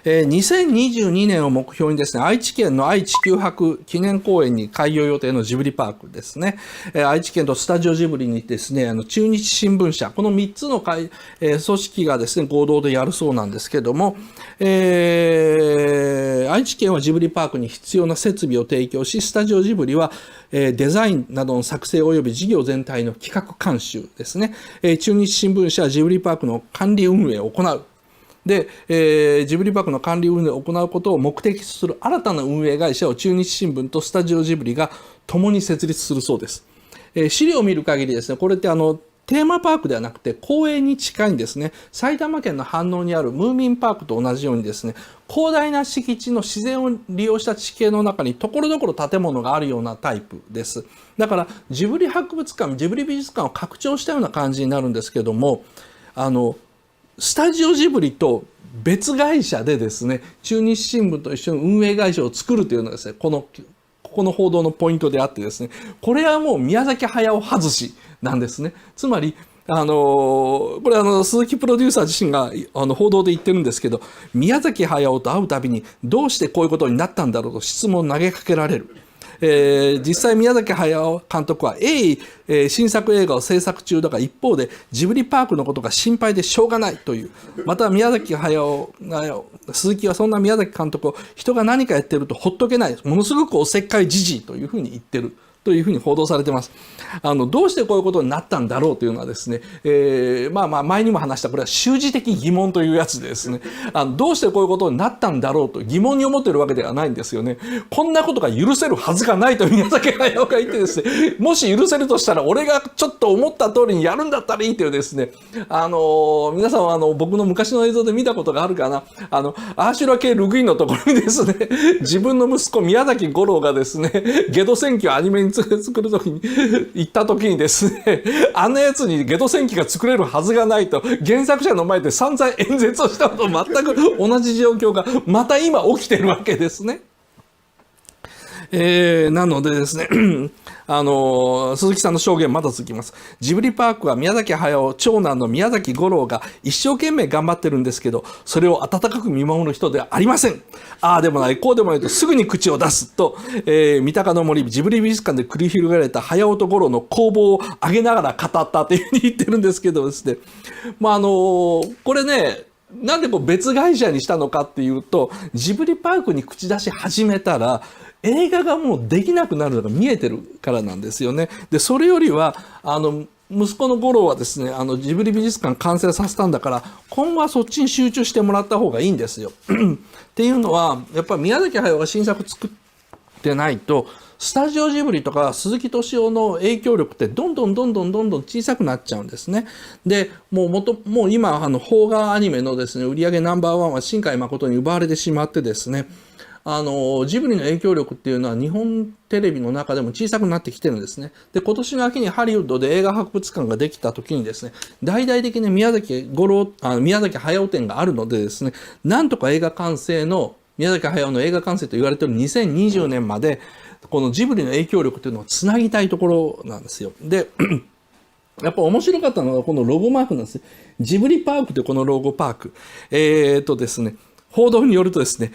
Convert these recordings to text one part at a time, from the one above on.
2022年を目標にですね、愛知県の愛・地球博記念公園に開業予定のジブリパークですね、愛知県とスタジオジブリにですね、中日新聞社、この3つの組織がですね、合同でやるそうなんですけども、愛知県はジブリパークに必要な設備を提供し、スタジオジブリはデザインなどの作成及び事業全体の企画監修ですね。中日新聞社はジブリパークの管理運営を行う。で、ジブリパークの管理運営を行うことを目的とする新たな運営会社を中日新聞とスタジオジブリが共に設立するそうです。資料を見る限りですね、これってテーマパークではなくて公園に近いんですね。埼玉県の飯能にあるムーミンパークと同じようにですね、広大な敷地の自然を利用した地形の中にところどころ建物があるようなタイプです。だからジブリ博物館、ジブリ美術館を拡張したような感じになるんですけども、スタジオジブリと別会社でですね、中日新聞と一緒に運営会社を作るというのがですね、ここの報道のポイントであってですね、これはもう宮崎駿外しなんですね。つまりこれ鈴木プロデューサー自身が報道で言ってるんですけど、宮崎駿と会うたびにどうしてこういうことになったんだろうと質問を投げかけられる。実際宮崎駿監督は新作映画を制作中だが、一方でジブリパークのことが心配でしょうがないという。また宮崎駿鈴木はそんな宮崎監督を人が何かやってるとほっとけない、ものすごくおせっかいじじいというふうに言ってるというふうに報道されています。どうしてこういうことになったんだろうというのはですね、前にも話したこれは習字的疑問というやつでですね、どうしてこういうことになったんだろうと疑問に思っているわけではないんですよね。こんなことが許せるはずがないと宮崎駿が言ってですね、もし許せるとしたら俺がちょっと思った通りにやるんだったらいいというですね、皆さんは僕の昔の映像で見たことがあるかな、アーシュラ系ルグインのところにですね、自分の息子宮崎吾郎がですね、ゲド戦記をアニメに作るときに行ったときにですね、あんなやつにゲド戦記が作れるはずがないと原作者の前で散々演説をしたのと全く同じ状況がまた今起きてるわけですね。なのでですね鈴木さんの証言まだ続きます。ジブリパークは宮崎駿長男の宮崎吾郎が一生懸命頑張ってるんですけど、それを温かく見守る人ではありません。ああでもないこうでもないとすぐに口を出すと、三鷹の森ジブリ美術館で繰り広げられた駿と吾郎の攻防を上げながら語ったというふうに言ってるんですけどですね、これね、なんで別会社にしたのかっていうと、ジブリパークに口出し始めたら映画がもうできなくなるのが見えてるからなんですよね。でそれよりは息子の吾郎はですね、ジブリ美術館完成させたんだから今後はそっちに集中してもらった方がいいんですよっていうのは、やっぱり宮崎駿が新作作ってないとスタジオジブリとか鈴木敏夫の影響力ってどんどん小さくなっちゃうんですね。でもう今邦画アニメのですね売り上げナンバーワンは新海誠に奪われてしまってですね、ジブリの影響力っていうのは日本テレビの中でも小さくなってきてるんですね。で今年の秋にハリウッドで映画博物館ができた時にですね、大々的に宮崎駿展があるのでですね、なんとか映画完成の宮崎駿の映画完成と言われている2020年までこのジブリの影響力というのをつなぎたいところなんですよ。でやっぱ面白かったのがこのロゴマークなんですね。ジブリパークというこのロゴパーク。ですね、報道によるとですね、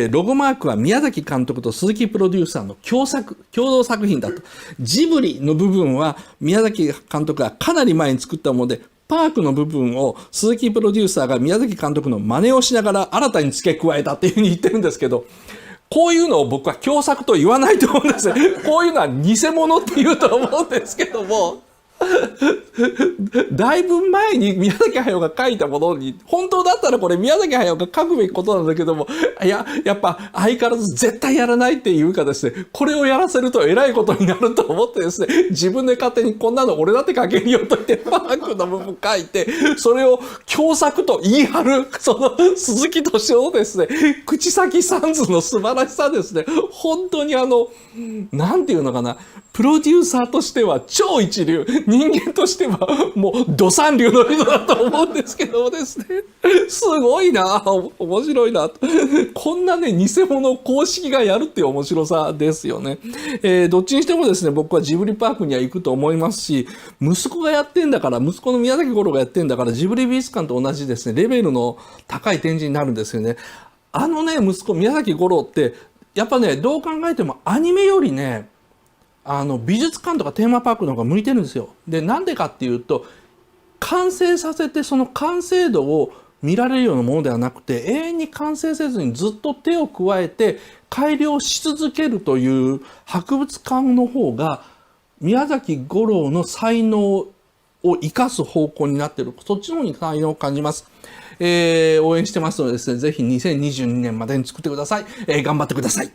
ロゴマークは宮崎監督と鈴木プロデューサーの共同作品だと。ジブリの部分は宮崎監督がかなり前に作ったもので、パークの部分を鈴木プロデューサーが宮崎監督の真似をしながら新たに付け加えたっていうふうに言ってるんですけど、こういうのを僕は共作と言わないと思うんですよ。こういうのは偽物って言うと思うんですけども、だいぶ前に宮崎駿が書いたものに、本当だったらこれ宮崎駿が書くべきことなんだけども、やっぱ相変わらず絶対やらないっていうかですね、これをやらせると偉いことになると思ってですね、自分で勝手にこんなの俺だって書けるよと言ってパークの部分書いて、それを共作と言い張るその鈴木敏夫のですね、口先サンズの素晴らしさですね。本当になんていうのかな、プロデューサーとしては超一流、人間としてはもう土三流の人だと思うんですけどもですね、すごいな、面白いな、こんなね偽物を公式がやるっていう面白さですよね。どっちにしてもですね、僕はジブリパークには行くと思いますし、息子がやってんだから、息子の宮崎吾郎がやってんだから、ジブリ美術館と同じですねレベルの高い展示になるんですよね。息子、宮崎吾朗って、やっぱね、どう考えてもアニメよりね、美術館とかテーマパークの方が向いてるんですよ。で、なんでかっていうと、完成させてその完成度を見られるようなものではなくて、永遠に完成せずにずっと手を加えて改良し続けるという博物館の方が、宮崎吾朗の才能を生かす方向になっている。そっちの方に才能を感じます。応援してますのでですね、ぜひ2022年までに作ってください。頑張ってください。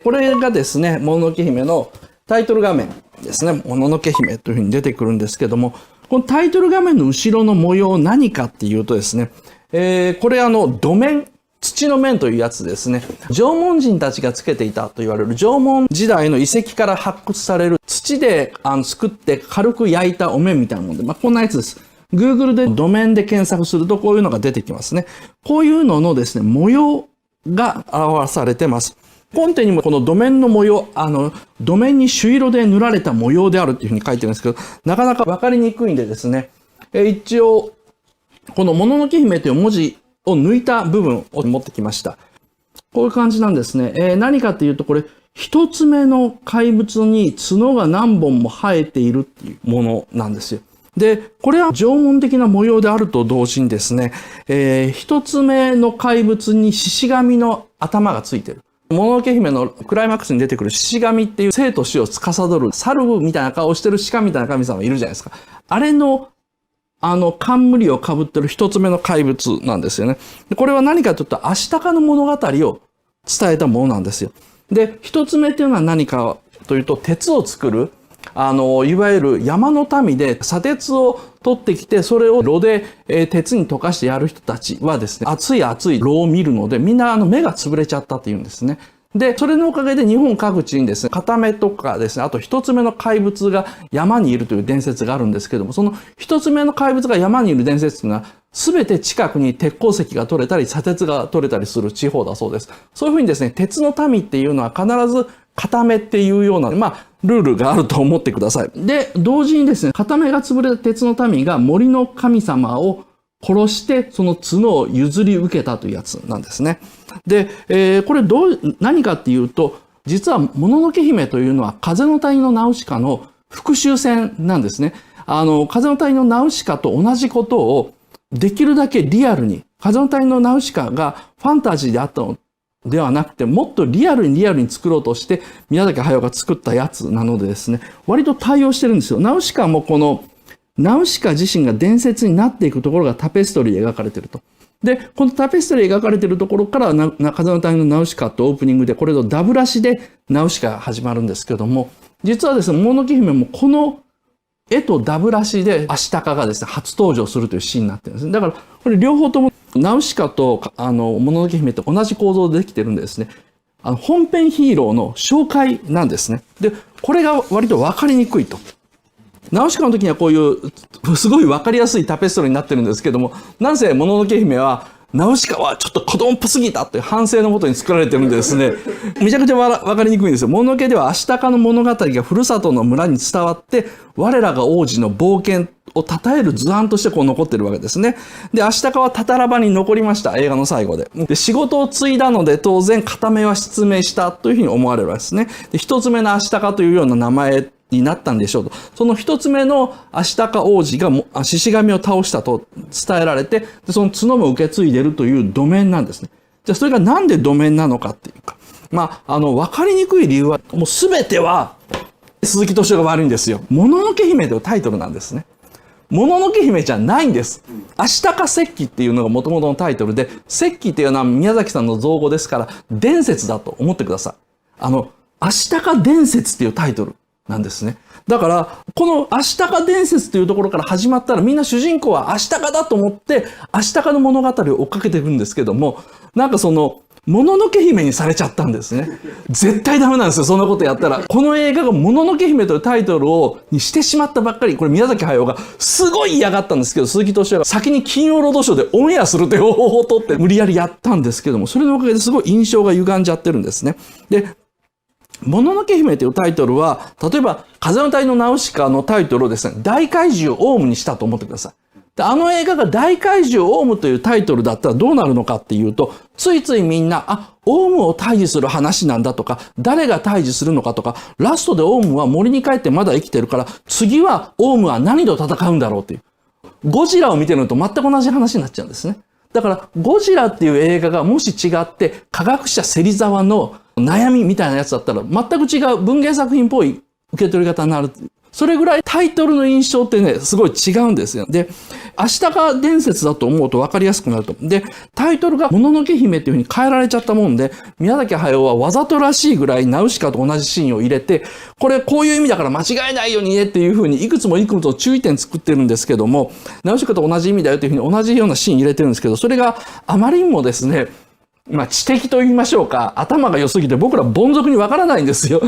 これがですね、もののけ姫のタイトル画面ですね。もののけ姫というふうに出てくるんですけども、このタイトル画面の後ろの模様何かっていうとですね、これ土面、土の面というやつですね。縄文人たちがつけていたと言われる縄文時代の遺跡から発掘される土で作って軽く焼いたお面みたいなもので、こんなやつです。Google で土面で検索するとこういうのが出てきますね。こういうののですね、模様が表されてます。コンテにもこの土面の模様、土面に朱色で塗られた模様であるっていうふうに書いてるんですけど、なかなかわかりにくいんでですね、一応、このもののけ姫という文字を抜いた部分を持ってきました。こういう感じなんですね。何かっていうと、これ、一つ目の怪物に角が何本も生えているっていうものなんですよ。で、これは縄文的な模様であると同時にですね、一つ目の怪物に獅子神の頭がついてる。もののけ姫のクライマックスに出てくる獅子神っていう生と死を司る猿みたいな顔をしてる鹿みたいな神様いるじゃないですか。あれの冠を被ってる一つ目の怪物なんですよね。これは何かというと、アシタカの物語を伝えたものなんですよ。で、一つ目っていうのは何かというと、鉄を作る、いわゆる山の民で砂鉄を取ってきて、それを炉で、鉄に溶かしてやる人たちはですね、熱い炉を見るので、みんな目が潰れちゃったっていうんですね。で、それのおかげで日本各地にですね、片目とかですね、あと一つ目の怪物が山にいるという伝説があるんですけども、その一つ目の怪物が山にいる伝説というのは、すべて近くに鉄鉱石が取れたり、砂鉄が取れたりする地方だそうです。そういうふうにですね、鉄の民っていうのは必ず片目っていうような、ルールがあると思ってください。で、同時にですね、片目が潰れた鉄の民が森の神様を殺して、その角を譲り受けたというやつなんですね。で、これ何かっていうと、実はもののけ姫というのは風の谷のナウシカの復讐戦なんですね。風の谷のナウシカと同じことをできるだけリアルに、風の谷のナウシカがファンタジーであったのではなくて、もっとリアルに作ろうとして、宮崎駿が作ったやつなのでですね、割と対応してるんですよ。ナウシカもこの、ナウシカ自身が伝説になっていくところがタペストリーで描かれていると。で、このタペストリー描かれているところから、風の谷のナウシカとオープニングで、これとダブらしでナウシカが始まるんですけども、実はですね、もののけ姫もこの絵とダブらしでアシタカがですね、初登場するというシーンになってるんですね。だから、これ両方ともナウシカと、もののけ姫と同じ構造でできてるんでですね、本編ヒーローの紹介なんですね。で、これが割と分かりにくいと。ナウシカの時にはこういうすごい分かりやすいタペストリーになってるんですけども、なんせもののけ姫はナウシカはちょっと子供っぽすぎたという反省のもとに作られてるんでですね、めちゃくちゃ分かりにくいんですよ。もののけではアシタカの物語がふるさとの村に伝わって、我らが王子の冒険を称える図案としてこう残ってるわけですね。で、アシタカはタタラ場に残りました、映画の最後で。で、仕事を継いだので当然片目は失明したというふうに思われるわけですね。で、一つ目のアシタカというような名前になったんでしょうと。その一つ目のアシタカ王子が獅子神を倒したと伝えられて、でその角も受け継いでいるという土面なんですね。じゃあそれがなんで土面なのかっていうか。わかりにくい理由は、もうすべては鈴木敏夫が悪いんですよ。もののけ姫というタイトルなんですね。もののけ姫じゃないんです。アシタカ石器っていうのが元々のタイトルで、石器っていうのは宮崎さんの造語ですから、伝説だと思ってください。アシタカ伝説っていうタイトルなんですね。だから、このアシタカ伝説というところから始まったらみんな主人公はアシタカだと思って、アシタカの物語を追っかけていくんですけども、もののけ姫にされちゃったんですね。絶対ダメなんですよ、そんなことやったら。この映画がもののけ姫というタイトルにしてしまったばっかり、これ宮崎駿がすごい嫌がったんですけど、鈴木敏夫が先に金曜ロードショーでオンエアするという方法を取って無理やりやったんですけども、それのおかげですごい印象が歪んじゃってるんですね。で、もののけ姫というタイトルは、例えば、風の谷のナウシカのタイトルをですね、大怪獣オウムにしたと思ってください。で、あの映画が大怪獣オウムというタイトルだったらどうなるのかっていうと、ついついみんな、オウムを退治する話なんだとか、誰が退治するのかとか、ラストでオウムは森に帰ってまだ生きてるから、次はオウムは何と戦うんだろうっていう。ゴジラを見てるのと全く同じ話になっちゃうんですね。だから、ゴジラっていう映画がもし違って、科学者芹沢の悩みみたいなやつだったら、全く違う文芸作品っぽい受け取り方になる。それぐらいタイトルの印象ってね、すごい違うんですよ。で、明日が伝説だと思うと分かりやすくなると。で、タイトルがもののけ姫っていう風に変えられちゃったもんで、宮崎駿はわざとらしいぐらいナウシカと同じシーンを入れて、これこういう意味だから間違えないようにねっていう風にいくつも注意点作ってるんですけども、ナウシカと同じ意味だよっていう風に同じようなシーン入れてるんですけど、それがあまりにもですね、知的と言いましょうか。頭が良すぎて僕ら凡俗にわからないんですよ。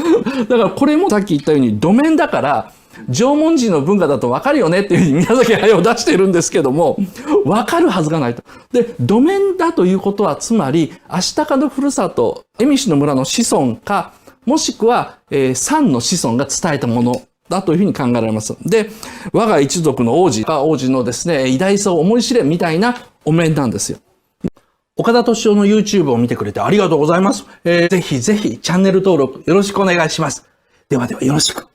だからこれもさっき言ったように土面だから、縄文人の文化だとわかるよねっていうふうに宮崎駿を出しているんですけども、わかるはずがないと。で、土面だということは、つまり、アシタカのふるさと、蝦夷の村の子孫か、もしくは、三の子孫が伝えたものだというふうに考えられます。で、我が一族の王子のですね、偉大さを思い知れみたいなお面なんですよ。岡田敏夫の YouTube を見てくれてありがとうございます。ぜひぜひチャンネル登録よろしくお願いします。ではではよろしく。